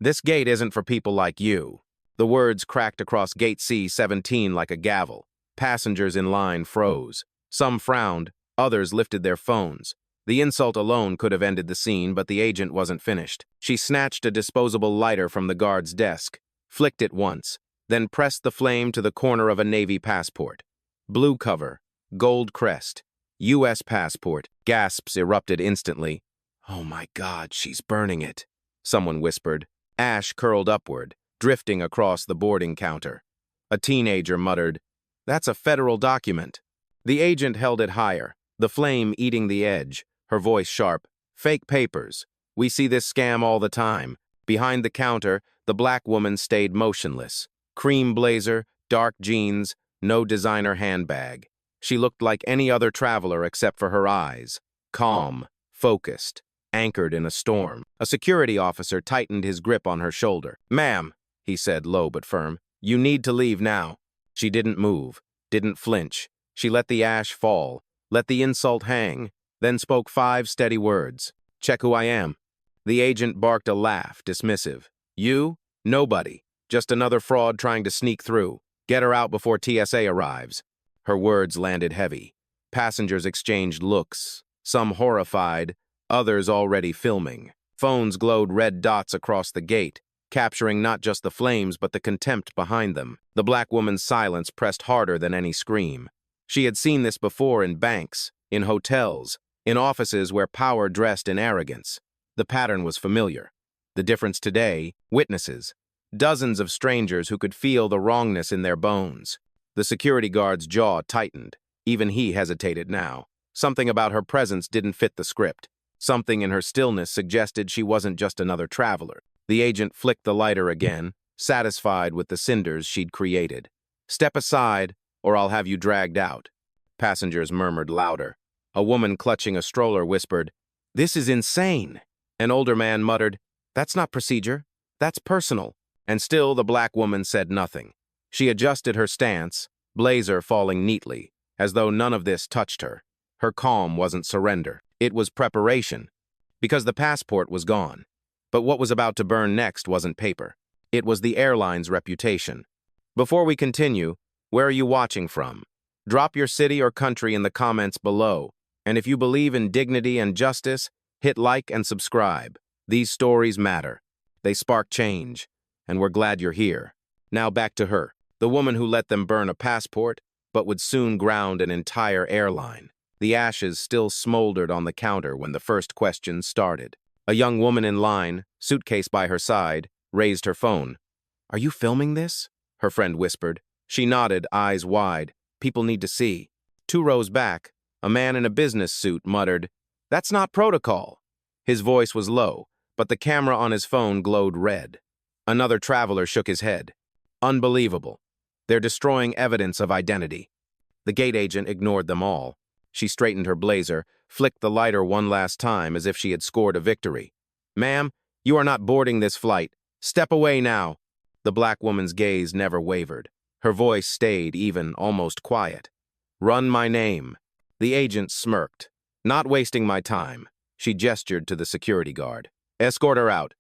This gate isn't for people like you. The words cracked across Gate C17 like a gavel. Passengers in line froze. Some frowned, others lifted their phones. The insult alone could have ended the scene, but the agent wasn't finished. She snatched a disposable lighter from the guard's desk, flicked it once, then pressed the flame to the corner of a Navy passport. Blue cover, gold crest, U.S. passport. Gasps erupted instantly. "Oh my God, she's burning it," someone whispered. Ash curled upward, drifting across the boarding counter. A teenager muttered, "That's a federal document." The agent held it higher, the flame eating the edge, her voice sharp. "Fake papers. We see this scam all the time." Behind the counter, the black woman stayed motionless. Cream blazer, dark jeans, no designer handbag. She looked like any other traveler except for her eyes. Calm, focused, anchored in a storm. A security officer tightened his grip on her shoulder. "Ma'am," he said, low but firm, "you need to leave now." She didn't move, didn't flinch. She let the ash fall, let the insult hang, then spoke 5 steady words. "Check who I am." The agent barked a laugh, dismissive. "You? Nobody. Just another fraud trying to sneak through. Get her out before TSA arrives." Her words landed heavy. Passengers exchanged looks, some horrified, others already filming. Phones glowed red dots across the gate, capturing not just the flames but the contempt behind them. The black woman's silence pressed harder than any scream. She had seen this before in banks, in hotels, in offices where power dressed in arrogance. The pattern was familiar. The difference today, witnesses. Dozens of strangers who could feel the wrongness in their bones. The security guard's jaw tightened. Even he hesitated now. Something about her presence didn't fit the script. Something in her stillness suggested she wasn't just another traveler. The agent flicked the lighter again, satisfied with the cinders she'd created. "Step aside, or I'll have you dragged out." Passengers murmured louder. A woman clutching a stroller whispered, "This is insane." An older man muttered, "That's not procedure. That's personal." And still the black woman said nothing. She adjusted her stance, blazer falling neatly, as though none of this touched her. Her calm wasn't surrender. It was preparation, because the passport was gone. But what was about to burn next wasn't paper. It was the airline's reputation. Before we continue, where are you watching from? Drop your city or country in the comments below. And if you believe in dignity and justice, hit like and subscribe. These stories matter. They spark change. And we're glad you're here. Now back to her, the woman who let them burn a passport, but would soon ground an entire airline. The ashes still smoldered on the counter when the first questions started. A young woman in line, suitcase by her side, raised her phone. "Are you filming this?" her friend whispered. She nodded, eyes wide. "People need to see." 2 rows back, a man in a business suit muttered, "That's not protocol." His voice was low, but the camera on his phone glowed red. Another traveler shook his head. "Unbelievable. They're destroying evidence of identity." The gate agent ignored them all. She straightened her blazer, flicked the lighter one last time as if she had scored a victory. "Ma'am, you are not boarding this flight. Step away now." The black woman's gaze never wavered. Her voice stayed even, almost quiet. "Run my name." The agent smirked. "Not wasting my time." She gestured to the security guard. "Escort her out."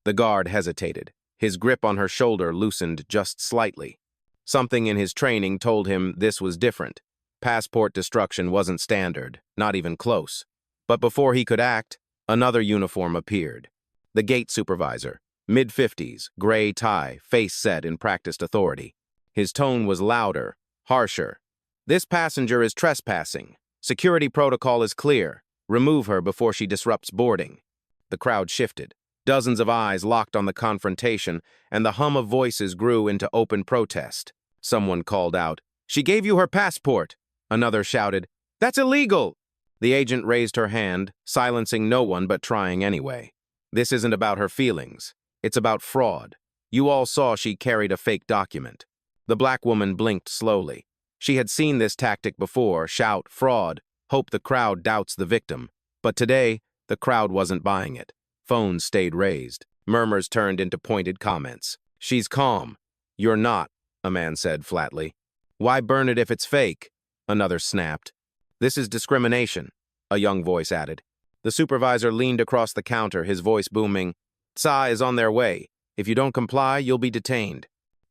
The guard hesitated. His grip on her shoulder loosened just slightly. Something in his training told him this was different. Passport destruction wasn't standard, not even close. But before he could act, another uniform appeared. The gate supervisor, mid-50s, gray tie, face set in practiced authority. His tone was louder, harsher. "This passenger is trespassing. Security protocol is clear. Remove her before she disrupts boarding." The crowd shifted. Dozens of eyes locked on the confrontation, and the hum of voices grew into open protest. Someone called out, "She gave you her passport." Another shouted, "That's illegal." The agent raised her hand, silencing no one but trying anyway. "This isn't about her feelings. It's about fraud. You all saw she carried a fake document." The black woman blinked slowly. She had seen this tactic before, shout, fraud, hope the crowd doubts the victim. But today, the crowd wasn't buying it. Phones stayed raised. Murmurs turned into pointed comments. "She's calm." "You're not," a man said flatly. "Why burn it if it's fake?" Another snapped. "This is discrimination," a young voice added. The supervisor leaned across the counter, his voice booming. "TSA is on their way. If you don't comply, you'll be detained."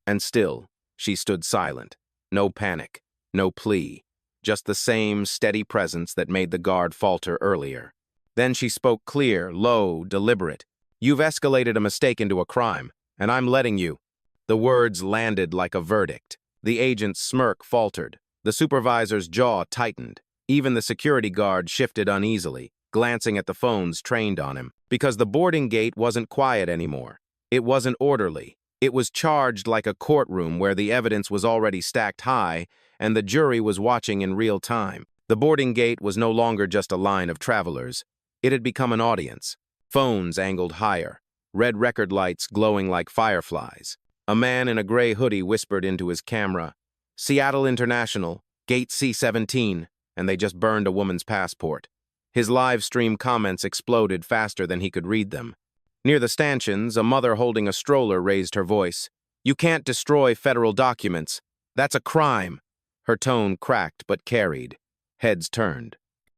And still, she stood silent. No panic, no plea, just the same steady presence that made the guard falter earlier. Then she spoke clear, low, deliberate. "You've escalated a mistake into a crime, and I'm letting you." The words landed like a verdict. The agent's smirk faltered. The supervisor's jaw tightened. Even the security guard shifted uneasily, glancing at the phones trained on him, because the boarding gate wasn't quiet anymore. It wasn't orderly. It was charged like a courtroom where the evidence was already stacked high and the jury was watching in real time. The boarding gate was no longer just a line of travelers. It had become an audience. Phones angled higher, red record lights glowing like fireflies. A man in a gray hoodie whispered into his camera, "Seattle International, Gate C17, and they just burned a woman's passport." His live stream comments exploded faster than he could read them. Near the stanchions, a mother holding a stroller raised her voice. "You can't destroy federal documents. That's a crime." Her tone cracked but carried. Heads turned.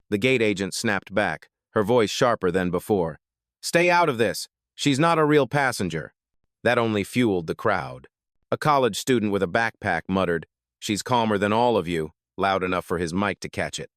The gate agent snapped back, her voice sharper than before. "Stay out of this. She's not a real passenger." That only fueled the crowd. A college student with a backpack muttered, "She's calmer than all of you," loud enough for his mic to catch it.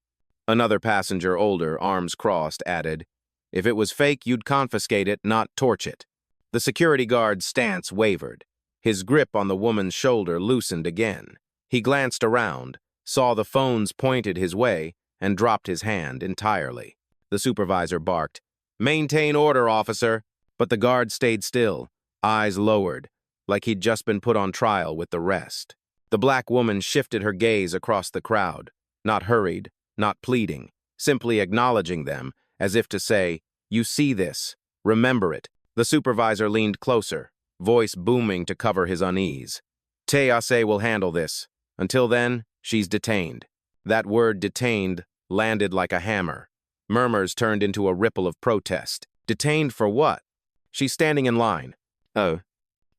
Another passenger, older, arms crossed, added, "If it was fake, you'd confiscate it, not torch it." The security guard's stance wavered. His grip on the woman's shoulder loosened again. He glanced around, saw the phones pointed his way, and dropped his hand entirely. The supervisor barked, "Maintain order, officer." But the guard stayed still, eyes lowered, like he'd just been put on trial with the rest. The black woman shifted her gaze across the crowd, not hurried, not pleading, simply acknowledging them, as if to say, "You see this. Remember it." The supervisor leaned closer, voice booming to cover his unease. "TSA will handle this. Until then, she's detained." That word detained landed like a hammer. Murmurs turned into a ripple of protest. Detained for what? "She's standing in line." "Oh,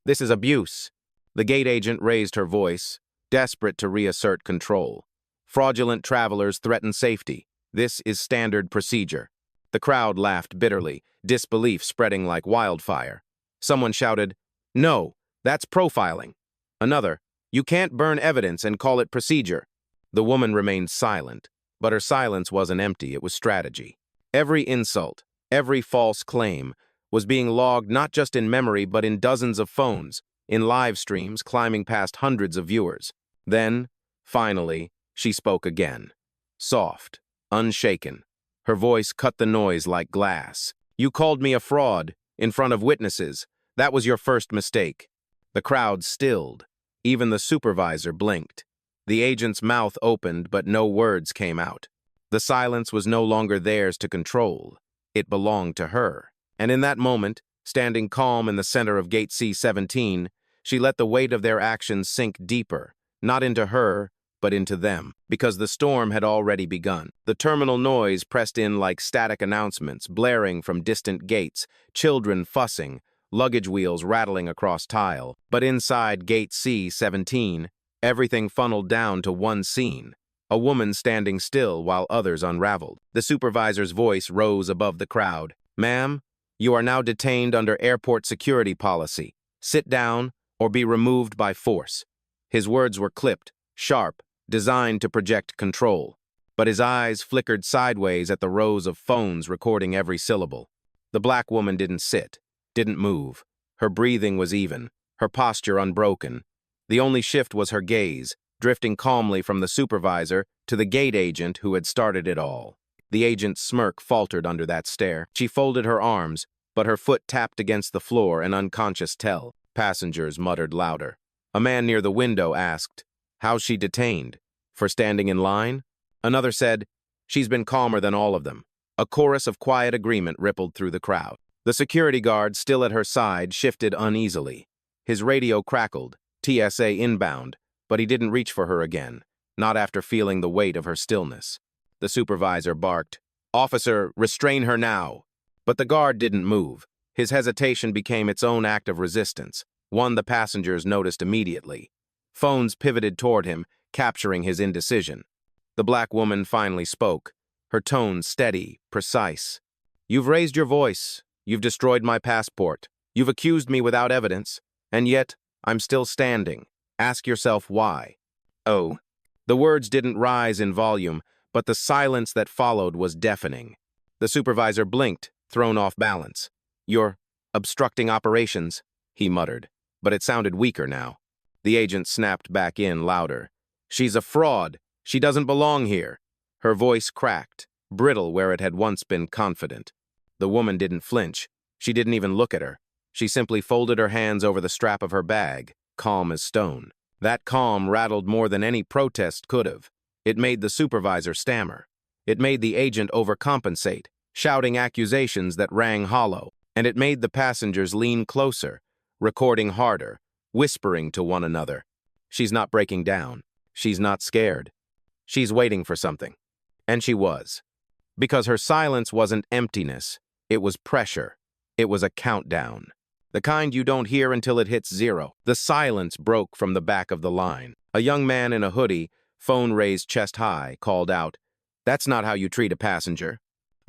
this is abuse." The gate agent raised her voice, desperate to reassert control. "Fraudulent travelers threaten safety. This is standard procedure." The crowd laughed bitterly, disbelief spreading like wildfire. Someone shouted, "No, that's profiling." Another, "You can't burn evidence and call it procedure." The woman remained silent, but her silence wasn't empty, it was strategy. Every insult, every false claim, was being logged not just in memory but in dozens of phones, in live streams climbing past hundreds of viewers. Then, finally, she spoke again. Soft, unshaken. Her voice cut the noise like glass. "You called me a fraud, in front of witnesses. That was your first mistake." The crowd stilled. Even the supervisor blinked. The agent's mouth opened, but no words came out. The silence was no longer theirs to control. It belonged to her. And in that moment, standing calm in the center of Gate C17, she let the weight of their actions sink deeper, not into her, but into them, because the storm had already begun. The terminal noise pressed in like static announcements, blaring from distant gates, children fussing, luggage wheels rattling across tile. But inside Gate C17, everything funneled down to one scene, a woman standing still while others unraveled. The supervisor's voice rose above the crowd. "Ma'am, you are now detained under airport security policy. Sit down or be removed by force." His words were clipped, sharp, designed to project control. But his eyes flickered sideways at the rows of phones recording every syllable. The black woman didn't sit, didn't move. Her breathing was even, her posture unbroken. The only shift was her gaze, drifting calmly from the supervisor to the gate agent who had started it all. The agent's smirk faltered under that stare. She folded her arms, but her foot tapped against the floor, an unconscious tell. Passengers muttered louder. A man near the window asked, "How's she detained? For standing in line?" Another said, "She's been calmer than all of them." A chorus of quiet agreement rippled through the crowd. The security guard, still at her side, shifted uneasily. His radio crackled, TSA inbound, but he didn't reach for her again, not after feeling the weight of her stillness. The supervisor barked, "Officer, restrain her now." But the guard didn't move. His hesitation became its own act of resistance, one the passengers noticed immediately. Phones pivoted toward him, capturing his indecision. The black woman finally spoke, her tone steady, precise. "You've raised your voice. You've destroyed my passport. You've accused me without evidence, and yet I'm still standing. Ask yourself why. Oh. The words didn't rise in volume, but the silence that followed was deafening. The supervisor blinked, thrown off balance. You're obstructing operations, he muttered, but it sounded weaker now. The agent snapped back in louder. She's a fraud. She doesn't belong here. Her voice cracked, brittle where it had once been confident. The woman didn't flinch. She didn't even look at her. She simply folded her hands over the strap of her bag, calm as stone. That calm rattled more than any protest could have. It made the supervisor stammer. It made the agent overcompensate, shouting accusations that rang hollow. And it made the passengers lean closer, recording harder, whispering to one another. She's not breaking down. She's not scared. She's waiting for something. And she was. Because her silence wasn't emptiness. It was pressure. It was a countdown. The kind you don't hear until it hits zero. The silence broke from the back of the line. A young man in a hoodie, phone raised chest high, called out, "That's not how you treat a passenger.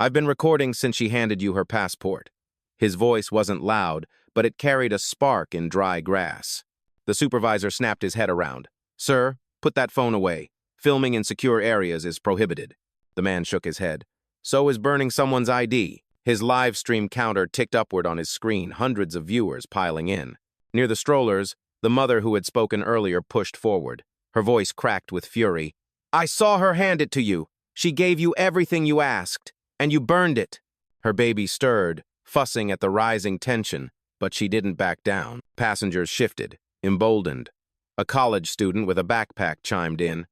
I've been recording since she handed you her passport." His voice wasn't loud, but it carried a spark in dry grass. The supervisor snapped his head around. "Sir, put that phone away. Filming in secure areas is prohibited." The man shook his head. "So is burning someone's ID." His live stream counter ticked upward on his screen, hundreds of viewers piling in. Near the strollers, the mother who had spoken earlier pushed forward. Her voice cracked with fury. "I saw her hand it to you. She gave you everything you asked, and you burned it." Her baby stirred, fussing at the rising tension, but she didn't back down. Passengers shifted, emboldened. A college student with a backpack chimed in.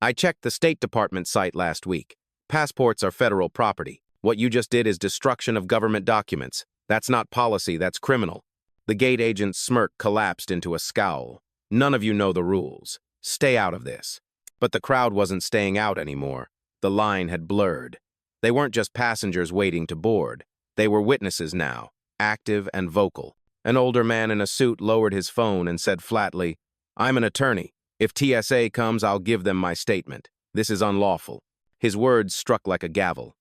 "I checked the State Department site last week. Passports are federal property. What you just did is destruction of government documents. That's not policy, that's criminal." The gate agent's smirk collapsed into a scowl. "None of you know the rules. Stay out of this." But the crowd wasn't staying out anymore. The line had blurred. They weren't just passengers waiting to board. They were witnesses now, active and vocal. An older man in a suit lowered his phone and said flatly, "I'm an attorney. If TSA comes, I'll give them my statement. This is unlawful." His words struck like a gavel.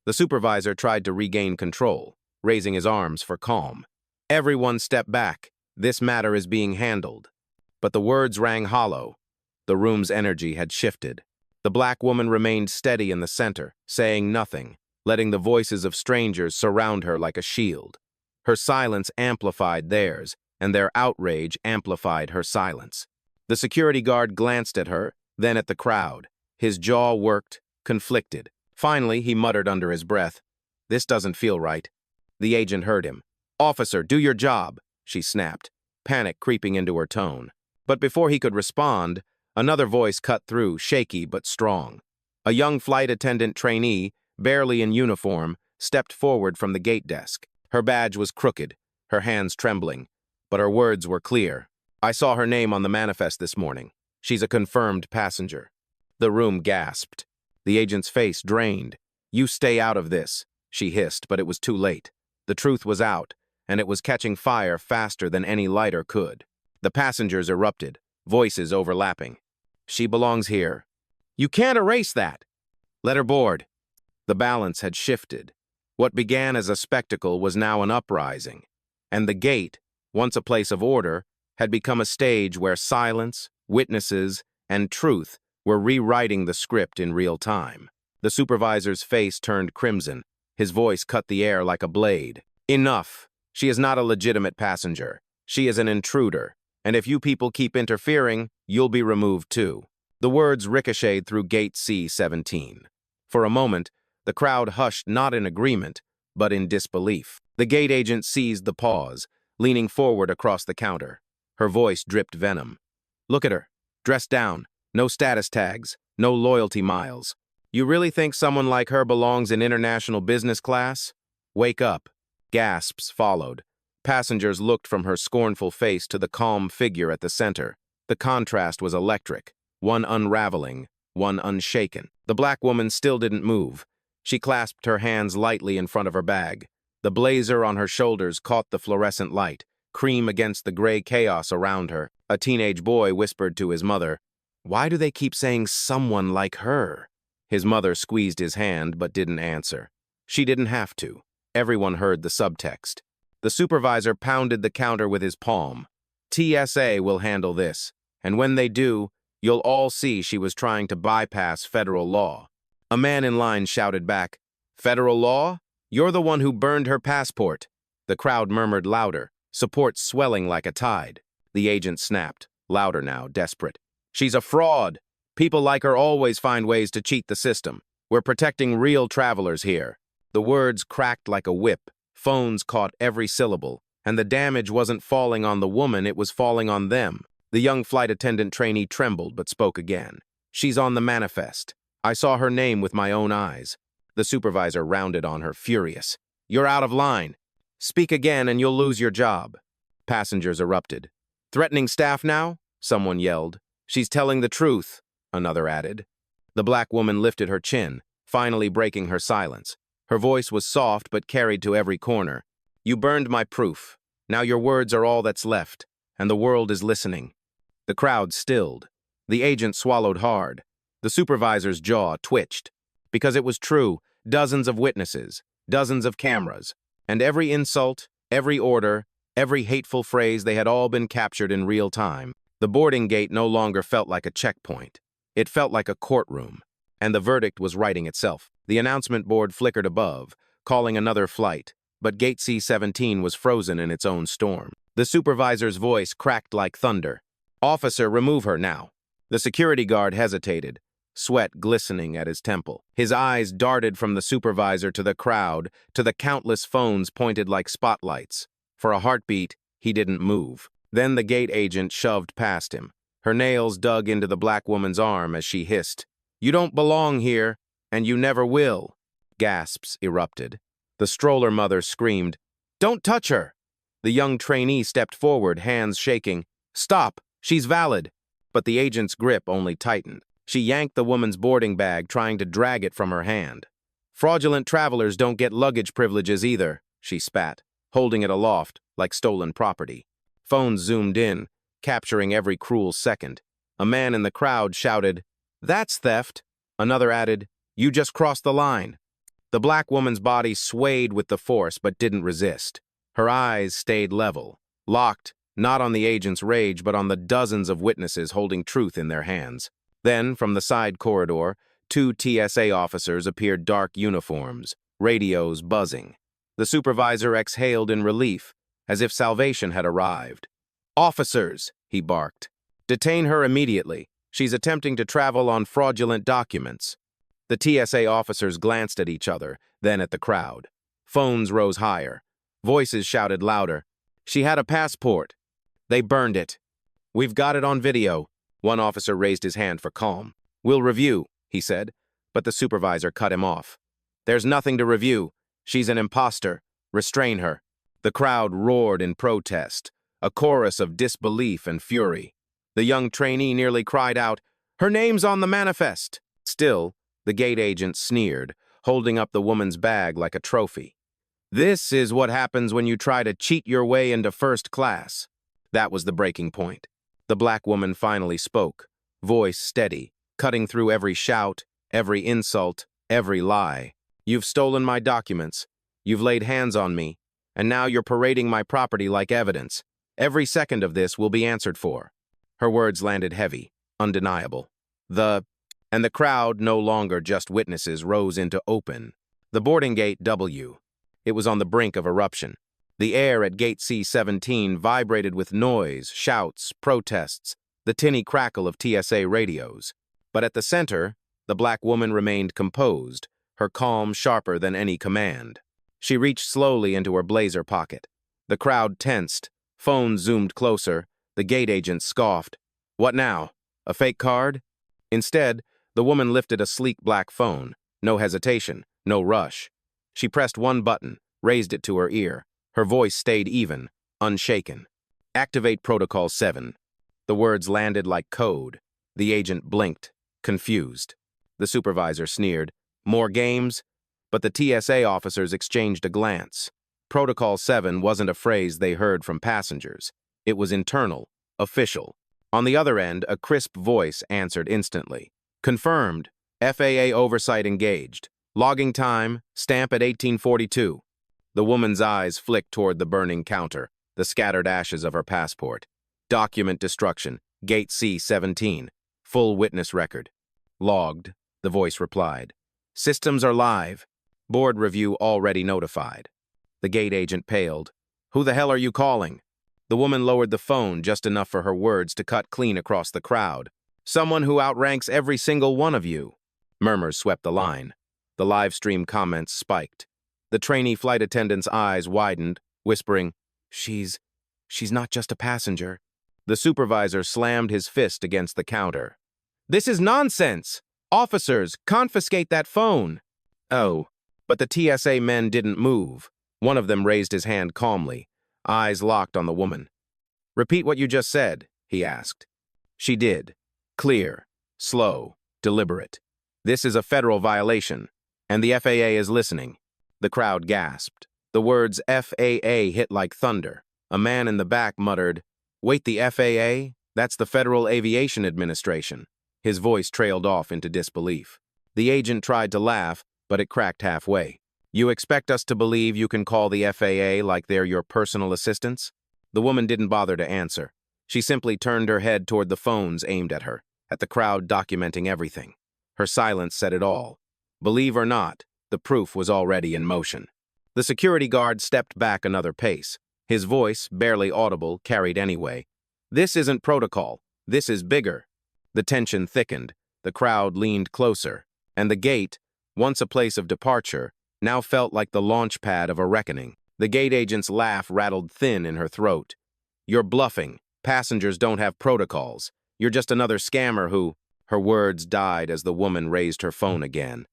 The supervisor tried to regain control, raising his arms for calm. "Everyone step back. This matter is being handled." But the words rang hollow. The room's energy had shifted. The black woman remained steady in the center, saying nothing, letting the voices of strangers surround her like a shield. Her silence amplified theirs, and their outrage amplified her silence. The security guard glanced at her, then at the crowd. His jaw worked, conflicted. Finally, he muttered under his breath, "This doesn't feel right." The agent heard him. "Officer, do your job," she snapped, panic creeping into her tone. But before he could respond, another voice cut through, shaky but strong. A young flight attendant trainee, barely in uniform, stepped forward from the gate desk. Her badge was crooked, her hands trembling, but her words were clear. "I saw her name on the manifest this morning. She's a confirmed passenger." The room gasped. The agent's face drained. "You stay out of this," she hissed, but it was too late. The truth was out, and it was catching fire faster than any lighter could. The passengers erupted, voices overlapping. "She belongs here." "You can't erase that." "Let her board." The balance had shifted. What began as a spectacle was now an uprising, and the gate, once a place of order, had become a stage where silence, witnesses, and truth were rewriting the script in real time. The supervisor's face turned crimson. His voice cut the air like a blade. "Enough. She is not a legitimate passenger. She is an intruder. And if you people keep interfering, you'll be removed too." The words ricocheted through Gate C17. For a moment, the crowd hushed not in agreement, but in disbelief. The gate agent seized the pause, leaning forward across the counter. Her voice dripped venom. "Look at her. Dressed down. No status tags. No loyalty miles. You really think someone like her belongs in international business class? Wake up." Gasps followed. Passengers looked from her scornful face to the calm figure at the center. The contrast was electric, one unraveling, one unshaken. The black woman still didn't move. She clasped her hands lightly in front of her bag. The blazer on her shoulders caught the fluorescent light, cream against the gray chaos around her. A teenage boy whispered to his mother, "Why do they keep saying someone like her?" His mother squeezed his hand but didn't answer. She didn't have to. Everyone heard the subtext. The supervisor pounded the counter with his palm. TSA will handle this, and when they do, you'll all see she was trying to bypass federal law. A man in line shouted back, "Federal law? You're the one who burned her passport." The crowd murmured louder, support swelling like a tide. The agent snapped, louder now, desperate. "She's a fraud. People like her always find ways to cheat the system. We're protecting real travelers here." The words cracked like a whip. Phones caught every syllable, and the damage wasn't falling on the woman, it was falling on them. The young flight attendant trainee trembled but spoke again. "She's on the manifest. I saw her name with my own eyes." The supervisor rounded on her, furious. "You're out of line. Speak again and you'll lose your job." Passengers erupted. "Threatening staff now?" someone yelled. "She's telling the truth," another added. The black woman lifted her chin, finally breaking her silence. Her voice was soft but carried to every corner. "You burned my proof. Now your words are all that's left, and the world is listening." The crowd stilled. The agent swallowed hard. The supervisor's jaw twitched. Because it was true, dozens of witnesses, dozens of cameras, and every insult, every order, every hateful phrase, they had all been captured in real time. The boarding gate no longer felt like a checkpoint. It felt like a courtroom, and the verdict was writing itself. The announcement board flickered above, calling another flight, but Gate C17 was frozen in its own storm. The supervisor's voice cracked like thunder. "Officer, remove her now." The security guard hesitated, sweat glistening at his temple. His eyes darted from the supervisor to the crowd, to the countless phones pointed like spotlights. For a heartbeat, he didn't move. Then the gate agent shoved past him. Her nails dug into the black woman's arm as she hissed, "You don't belong here, and you never will." Gasps erupted. The stroller mother screamed, "Don't touch her!" The young trainee stepped forward, hands shaking. "Stop! She's valid!" But the agent's grip only tightened. She yanked the woman's boarding bag, trying to drag it from her hand. "Fraudulent travelers don't get luggage privileges either," she spat, holding it aloft like stolen property. Phones zoomed in, capturing every cruel second. A man in the crowd shouted, "That's theft." Another added, "You just crossed the line." The black woman's body swayed with the force but didn't resist. Her eyes stayed level, locked not on the agent's rage but on the dozens of witnesses holding truth in their hands. Then, from the side corridor, 2 TSA officers appeared, dark uniforms, radios buzzing. The supervisor exhaled in relief, as if salvation had arrived. "Officers," he barked, "detain her immediately. She's attempting to travel on fraudulent documents." The TSA officers glanced at each other, then at the crowd. Phones rose higher. Voices shouted louder. "She had a passport. They burned it. We've got it on video." One officer raised his hand for calm. "We'll review," he said, but the supervisor cut him off. "There's nothing to review. She's an imposter. Restrain her." The crowd roared in protest, a chorus of disbelief and fury. The young trainee nearly cried out, "Her name's on the manifest!" Still, the gate agent sneered, holding up the woman's bag like a trophy. "This is what happens when you try to cheat your way into first class." That was the breaking point. The black woman finally spoke, voice steady, cutting through every shout, every insult, every lie. "You've stolen my documents. You've laid hands on me. And now you're parading my property like evidence. Every second of this will be answered for." Her words landed heavy, undeniable. And the crowd, no longer just witnesses, rose into open. The boarding gate W. It was on the brink of eruption. The air at Gate C17 vibrated with noise, shouts, protests, the tinny crackle of TSA radios. But at the center, the black woman remained composed, her calm sharper than any command. She reached slowly into her blazer pocket. The crowd tensed, phones zoomed closer, the gate agent scoffed. "What now? A fake card?" Instead, the woman lifted a sleek black phone. No hesitation, no rush. She pressed one button, raised it to her ear. Her voice stayed even, unshaken. "Activate Protocol 7. The words landed like code. The agent blinked, confused. The supervisor sneered. "More games?" But the TSA officers exchanged a glance. Protocol 7 wasn't a phrase they heard from passengers. It was internal, official. On the other end, a crisp voice answered instantly. "Confirmed. FAA oversight engaged. Logging time, stamp at 1842. The woman's eyes flicked toward the burning counter, the scattered ashes of her passport. Document destruction, Gate C17. Full witness record. Logged, the voice replied. Systems are live. Board review already notified. The gate agent paled. Who the hell are you calling? The woman lowered the phone just enough for her words to cut clean across the crowd. Someone who outranks every single one of you. Murmurs swept the line. The live stream comments spiked. The trainee flight attendant's eyes widened, whispering, She's not just a passenger. The supervisor slammed his fist against the counter. This is nonsense! Officers, confiscate that phone! Oh, but the TSA men didn't move. One of them raised his hand calmly, eyes locked on the woman. Repeat what you just said, he asked. She did. Clear, slow, deliberate. This is a federal violation, and the FAA is listening. The crowd gasped. The words FAA hit like thunder. A man in the back muttered, Wait, the FAA? That's the Federal Aviation Administration. His voice trailed off into disbelief. The agent tried to laugh, but it cracked halfway. You expect us to believe you can call the FAA like they're your personal assistants? The woman didn't bother to answer. She simply turned her head toward the phones aimed at her, at the crowd documenting everything. Her silence said it all. Believe or not, the proof was already in motion. The security guard stepped back another pace. His voice, barely audible, carried anyway. This isn't protocol. This is bigger. The tension thickened. The crowd leaned closer. And the gate, once a place of departure, now felt like the launch pad of a reckoning. The gate agent's laugh rattled thin in her throat. You're bluffing. Passengers don't have protocols. You're just another scammer who... Her words died as the woman raised her phone again.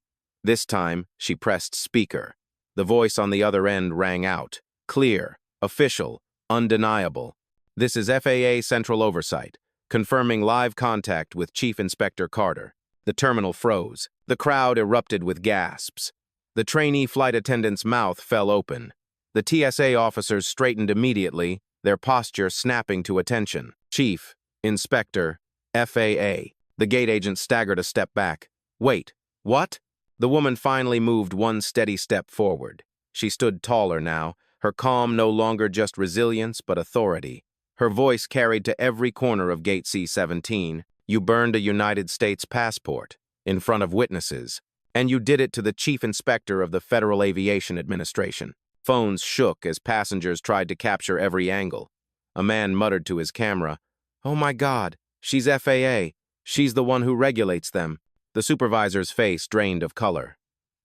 This time, she pressed speaker. The voice on the other end rang out. Clear, official, undeniable. This is FAA Central Oversight, confirming live contact with Chief Inspector Carter. The terminal froze. The crowd erupted with gasps. The trainee flight attendant's mouth fell open. The TSA officers straightened immediately, their posture snapping to attention. Chief, Inspector, FAA. The gate agent staggered a step back. Wait, what? The woman finally moved one steady step forward. She stood taller now, her calm no longer just resilience but authority. Her voice carried to every corner of Gate C17. You burned a United States passport, in front of witnesses, and you did it to the Chief Inspector of the Federal Aviation Administration. Phones shook as passengers tried to capture every angle. A man muttered to his camera, Oh my God, she's FAA. She's the one who regulates them. The supervisor's face drained of color.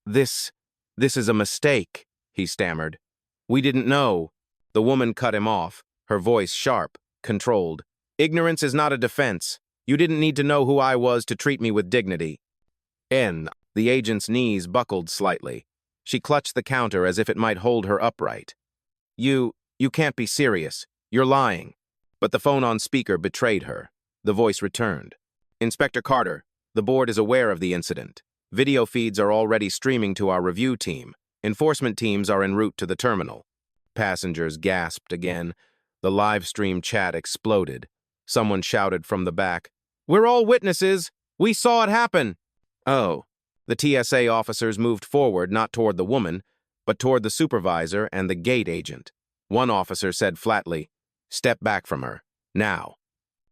This is a mistake, he stammered. We didn't know. The woman cut him off, her voice sharp, controlled. Ignorance is not a defense. You didn't need to know who I was to treat me with dignity. The agent's knees buckled slightly. She clutched the counter as if it might hold her upright. You can't be serious. You're lying. But the phone on speaker betrayed her. The voice returned. Inspector Carter, the board is aware of the incident. Video feeds are already streaming to our review team. Enforcement teams are en route to the terminal. Passengers gasped again. The live stream chat exploded. Someone shouted from the back, We're all witnesses! We saw it happen! Oh. The TSA officers moved forward not toward the woman, but toward the supervisor and the gate agent. One officer said flatly, Step back from her. Now.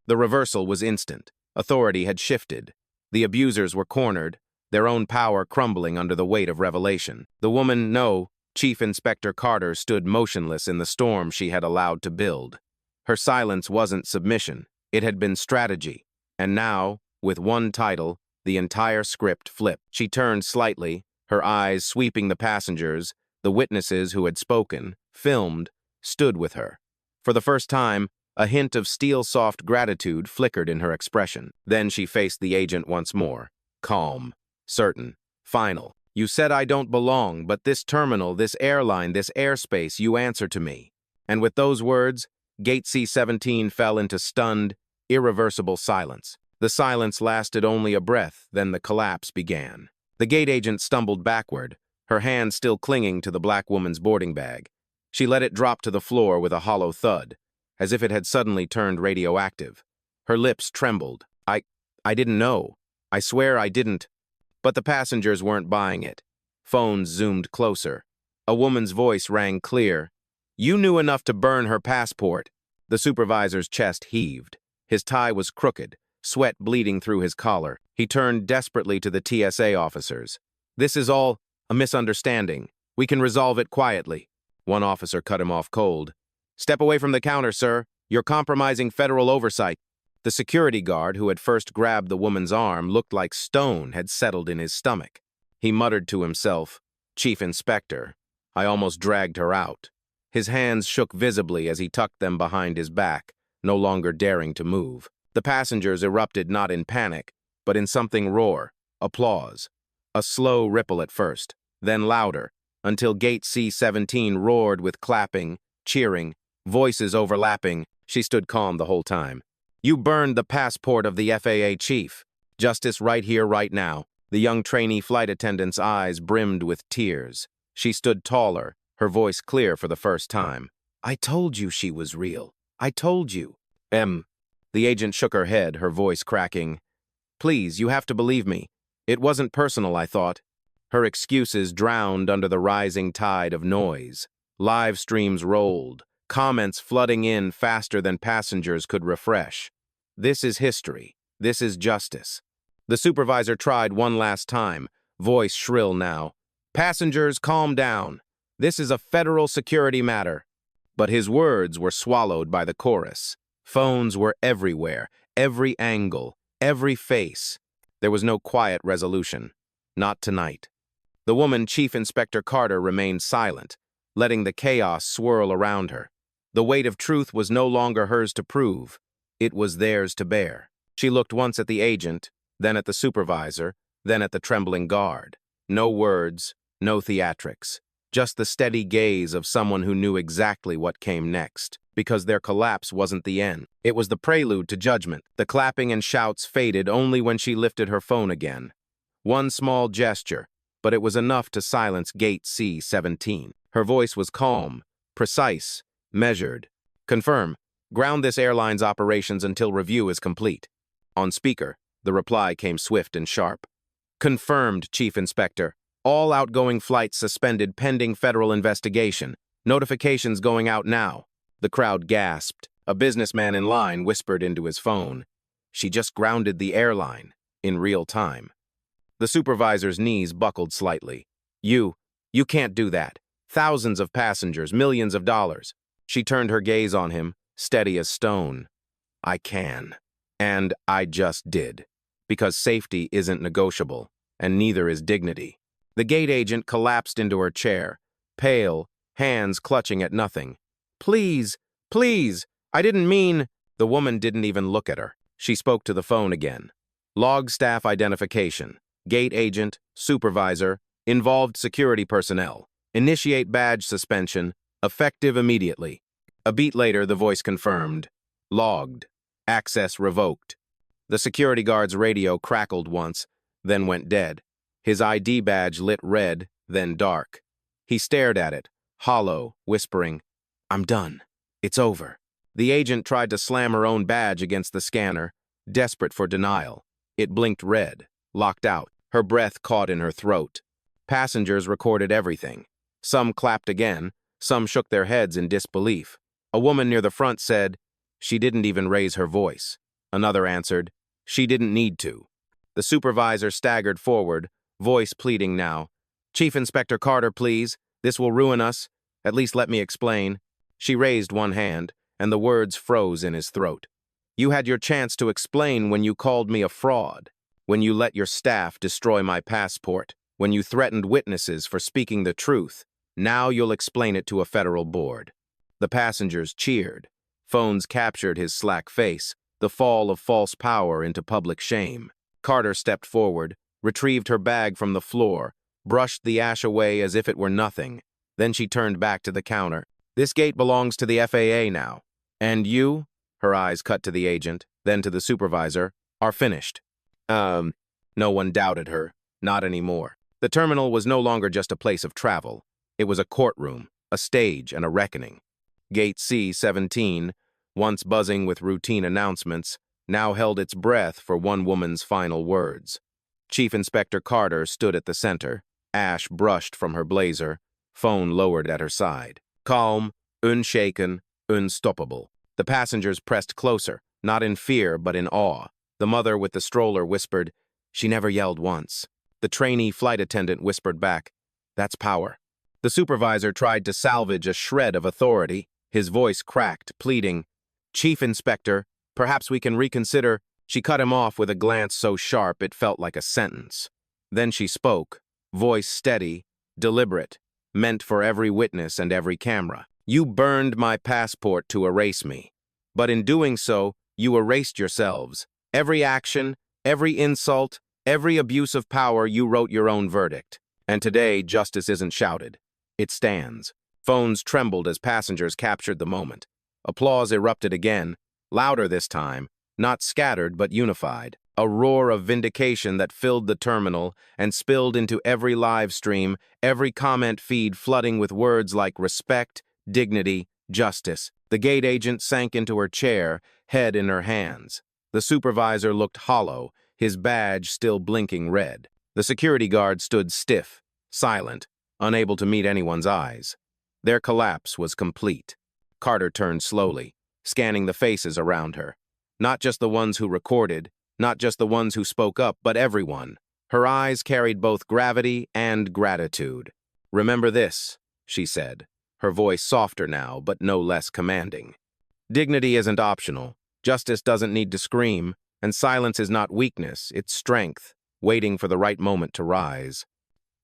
The reversal was instant. Authority had shifted. The abusers were cornered, their own power crumbling under the weight of revelation. The woman, Chief Inspector Carter, stood motionless in the storm she had allowed to build. Her silence wasn't submission. It had been strategy. And now, with one title, the entire script flipped. She turned slightly, her eyes sweeping the passengers. The witnesses who had spoken, filmed, stood with her. For the first time, a hint of steel-soft gratitude flickered in her expression. Then she faced the agent once more. Calm, certain, final. You said I don't belong, but this terminal, this airline, this airspace, you answer to me. And with those words, Gate C17 fell into stunned, irreversible silence. The silence lasted only a breath, then the collapse began. The gate agent stumbled backward, her hand still clinging to the black woman's boarding bag. She let it drop to the floor with a hollow thud, as if it had suddenly turned radioactive. Her lips trembled. I didn't know. I swear I didn't. But the passengers weren't buying it. Phones zoomed closer. A woman's voice rang clear. "You knew enough to burn her passport." The supervisor's chest heaved. His tie was crooked, sweat bleeding through his collar. He turned desperately to the TSA officers. "This is all a misunderstanding. We can resolve it quietly." One officer cut him off cold. "Step away from the counter, sir. You're compromising federal oversight." The security guard who had first grabbed the woman's arm looked like stone had settled in his stomach. He muttered to himself, "Chief Inspector, I almost dragged her out." His hands shook visibly as he tucked them behind his back, no longer daring to move. The passengers erupted not in panic, but in something roar, applause. A slow ripple at first, then louder, until Gate C17 roared with clapping, cheering, voices overlapping. She stood calm the whole time. "You burned the passport of the FAA chief. Justice right here, right now." The young trainee flight attendant's eyes brimmed with tears. She stood taller, her voice clear for the first time. "I told you she was real. I told you." The agent shook her head, her voice cracking. "Please, you have to believe me. It wasn't personal, I thought." Her excuses drowned under the rising tide of noise. Live streams rolled, comments flooding in faster than passengers could refresh. This is history. This is justice. The supervisor tried one last time, voice shrill now. "Passengers, calm down. This is a federal security matter." But his words were swallowed by the chorus. Phones were everywhere, every angle, every face. There was no quiet resolution. Not tonight. The woman, Chief Inspector Carter, remained silent, letting the chaos swirl around her. The weight of truth was no longer hers to prove. It was theirs to bear. She looked once at the agent, then at the supervisor, then at the trembling guard. No words, no theatrics. Just the steady gaze of someone who knew exactly what came next, because their collapse wasn't the end. It was the prelude to judgment. The clapping and shouts faded only when she lifted her phone again. One small gesture, but it was enough to silence Gate C17. Her voice was calm, precise, measured. "Confirm. Ground this airline's operations until review is complete." On speaker, the reply came swift and sharp. "Confirmed, Chief Inspector. All outgoing flights suspended pending federal investigation. Notifications going out now." The crowd gasped. A businessman in line whispered into his phone. "She just grounded the airline in real time." The supervisor's knees buckled slightly. You can't do that. Thousands of passengers, millions of dollars." She turned her gaze on him, steady as stone. "I can. And I just did. Because safety isn't negotiable, and neither is dignity." The gate agent collapsed into her chair, pale, hands clutching at nothing. "Please, please, I didn't mean—" The woman didn't even look at her. She spoke to the phone again. "Log staff identification. Gate agent, supervisor, involved security personnel. Initiate badge suspension, effective immediately." A beat later, the voice confirmed. "Logged. Access revoked." The security guard's radio crackled once, then went dead. His ID badge lit red, then dark. He stared at it, hollow, whispering, "I'm done. It's over." The agent tried to slam her own badge against the scanner, desperate for denial. It blinked red, locked out. Her breath caught in her throat. Passengers recorded everything. Some clapped again, some shook their heads in disbelief. A woman near the front said, "She didn't even raise her voice." Another answered, "She didn't need to." The supervisor staggered forward, voice pleading now. "Chief Inspector Carter, please. This will ruin us. At least let me explain." She raised one hand, and the words froze in his throat. "You had your chance to explain when you called me a fraud, when you let your staff destroy my passport, when you threatened witnesses for speaking the truth. Now you'll explain it to a federal board." The passengers cheered. Phones captured his slack face, the fall of false power into public shame. Carter stepped forward, retrieved her bag from the floor, brushed the ash away as if it were nothing. Then she turned back to the counter. "This gate belongs to the FAA now. And you," her eyes cut to the agent, then to the supervisor, "are finished." No one doubted her. Not anymore. The terminal was no longer just a place of travel. It was a courtroom, a stage, and a reckoning. Gate C17, once buzzing with routine announcements, now held its breath for one woman's final words. Chief Inspector Carter stood at the center, ash brushed from her blazer, phone lowered at her side. Calm, unshaken, unstoppable. The passengers pressed closer, not in fear but in awe. The mother with the stroller whispered, "She never yelled once." The trainee flight attendant whispered back, "That's power." The supervisor tried to salvage a shred of authority. His voice cracked, pleading, "Chief Inspector, perhaps we can reconsider." She cut him off with a glance so sharp it felt like a sentence. Then she spoke, voice steady, deliberate, meant for every witness and every camera. "You burned my passport to erase me. But in doing so, you erased yourselves. Every action, every insult, every abuse of power, you wrote your own verdict. And today, justice isn't shouted. It stands." Phones trembled as passengers captured the moment. Applause erupted again, louder this time, not scattered but unified. A roar of vindication that filled the terminal and spilled into every live stream, every comment feed flooding with words like respect, dignity, justice. The gate agent sank into her chair, head in her hands. The supervisor looked hollow, his badge still blinking red. The security guard stood stiff, silent, unable to meet anyone's eyes. Their collapse was complete. Carter turned slowly, scanning the faces around her. Not just the ones who recorded, not just the ones who spoke up, but everyone. Her eyes carried both gravity and gratitude. "Remember this," she said, her voice softer now, but no less commanding. "Dignity isn't optional. Justice doesn't need to scream, and silence is not weakness, it's strength, waiting for the right moment to rise."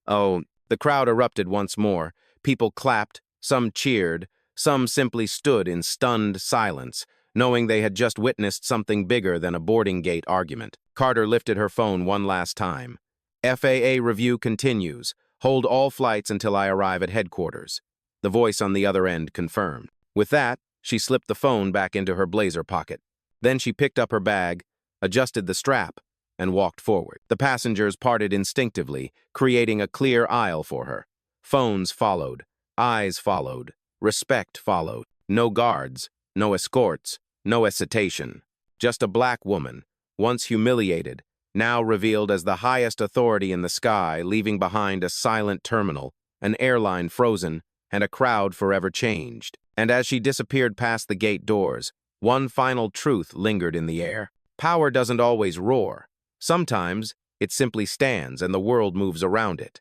Oh, the crowd erupted once more. People clapped, some cheered, some simply stood in stunned silence, knowing they had just witnessed something bigger than a boarding gate argument. Carter lifted her phone one last time. "FAA review continues. Hold all flights until I arrive at headquarters." The voice on the other end confirmed. With that, she slipped the phone back into her blazer pocket. Then she picked up her bag, adjusted the strap, and walked forward. The passengers parted instinctively, creating a clear aisle for her. Phones followed, eyes followed, respect followed. No guards, no escorts, no hesitation. Just a black woman, once humiliated, now revealed as the highest authority in the sky, leaving behind a silent terminal, an airline frozen, and a crowd forever changed. And as she disappeared past the gate doors, one final truth lingered in the air. Power doesn't always roar. Sometimes it simply stands and the world moves around it.